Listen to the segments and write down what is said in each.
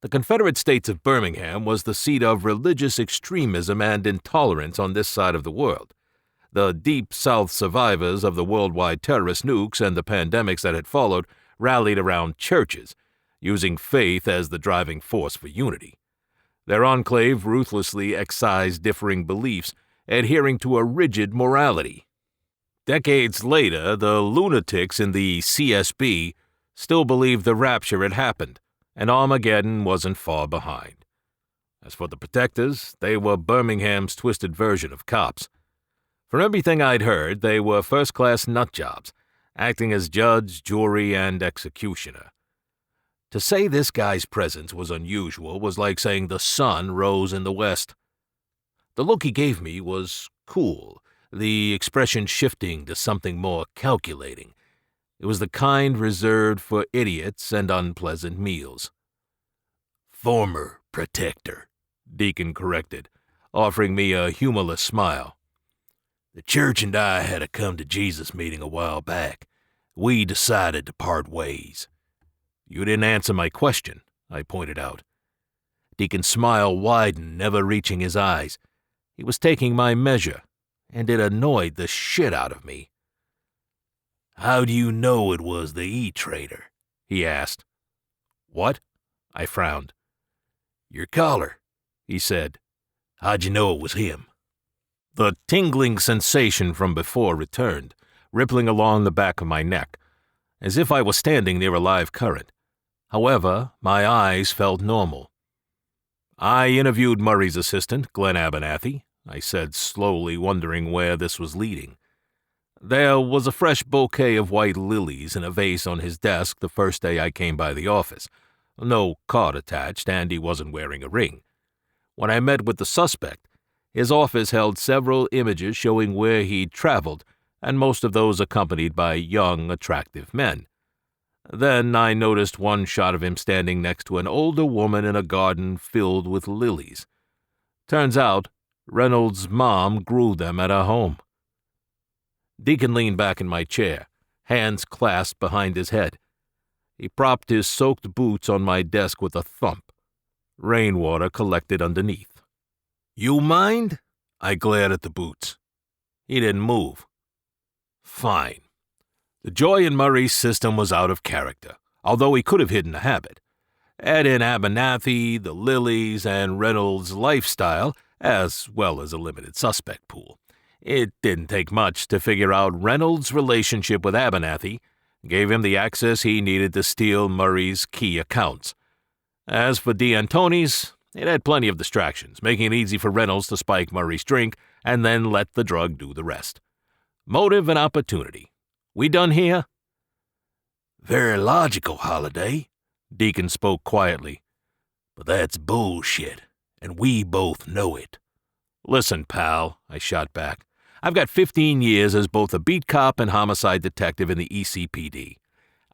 The Confederate States of Birmingham was the seat of religious extremism and intolerance on this side of the world. The Deep South survivors of the worldwide terrorist nukes and the pandemics that had followed rallied around churches, using faith as the driving force for unity. Their enclave ruthlessly excised differing beliefs, adhering to a rigid morality. Decades later, the lunatics in the CSB still believed the rapture had happened, and Armageddon wasn't far behind. As for the protectors, they were Birmingham's twisted version of cops. From everything I'd heard, they were first-class nutjobs, acting as judge, jury, and executioner. To say this guy's presence was unusual was like saying the sun rose in the west. The look he gave me was cool, the expression shifting to something more calculating. It was the kind reserved for idiots and unpleasant meals. "Former protector," Deacon corrected, offering me a humorless smile. "The church and I had a come-to-Jesus meeting a while back. We decided to part ways." "You didn't answer my question," I pointed out. Deacon's smile widened, never reaching his eyes. He was taking my measure, and it annoyed the shit out of me. "How do you know it was the E-Trader?" he asked. "What?" I frowned. "Your collar," he said. "How'd you know it was him?" The tingling sensation from before returned, rippling along the back of my neck, as if I was standing near a live current. However, my eyes felt normal. "I interviewed Murray's assistant, Glenn Abernathy," I said slowly, wondering where this was leading. There was a fresh bouquet of white lilies in a vase on his desk the first day I came by the office. No card attached, and he wasn't wearing a ring. When I met with the suspect, his office held several images showing where he'd traveled, and most of those accompanied by young, attractive men. Then I noticed one shot of him standing next to an older woman in a garden filled with lilies. Turns out, Reynolds' mom grew them at her home. Deacon leaned back in my chair, hands clasped behind his head. He propped his soaked boots on my desk with a thump. Rainwater collected underneath. "You mind?" I glared at the boots. He didn't move. Fine. The joy in Murray's system was out of character, although he could have hidden the habit. Add in Abernathy, the lilies, and Reynolds' lifestyle, as well as a limited suspect pool. It didn't take much to figure out Reynolds' relationship with Abernathy gave him the access he needed to steal Murray's key accounts. As for D'Antoni's, it had plenty of distractions, making it easy for Reynolds to spike Murray's drink and then let the drug do the rest. Motive and opportunity. We done here? "Very logical, Holliday," Deacon spoke quietly. "But that's bullshit, and we both know it." "Listen, pal," I shot back. "I've got 15 years as both a beat cop and homicide detective in the ECPD.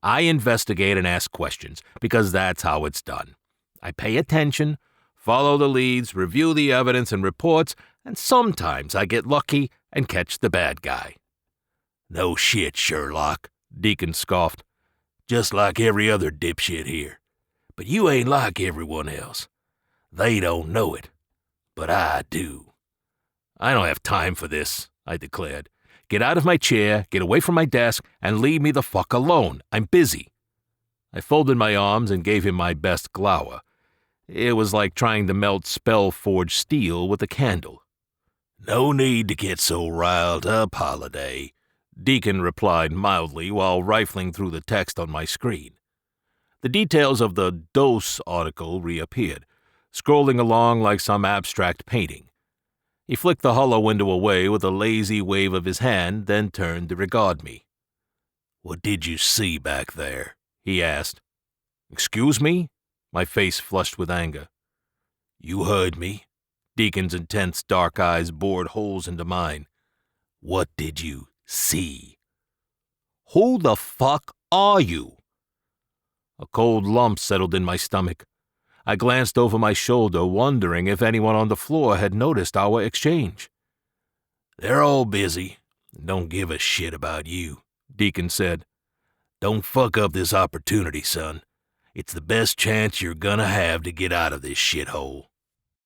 I investigate and ask questions, because that's how it's done. I pay attention, follow the leads, review the evidence and reports, and sometimes I get lucky and catch the bad guy." "No shit, Sherlock," Deacon scoffed. "Just like every other dipshit here. But you ain't like everyone else. They don't know it, but I do." "I don't have time for this," I declared. "Get out of my chair, get away from my desk, and leave me the fuck alone. I'm busy." I folded my arms and gave him my best glower. It was like trying to melt spell-forged steel with a candle. "No need to get so riled up, Holliday," Deacon replied mildly while rifling through the text on my screen. The details of the Dose article reappeared, scrolling along like some abstract painting. He flicked the hollow window away with a lazy wave of his hand, then turned to regard me. "What did you see back there?" he asked. "Excuse me?" My face flushed with anger. "You heard me." Deacon's intense dark eyes bored holes into mine. "What did you see?" "Who the fuck are you?" A cold lump settled in my stomach. I glanced over my shoulder, wondering if anyone on the floor had noticed our exchange. "They're all busy and don't give a shit about you," Deacon said. "Don't fuck up this opportunity, son. It's the best chance you're gonna have to get out of this shithole.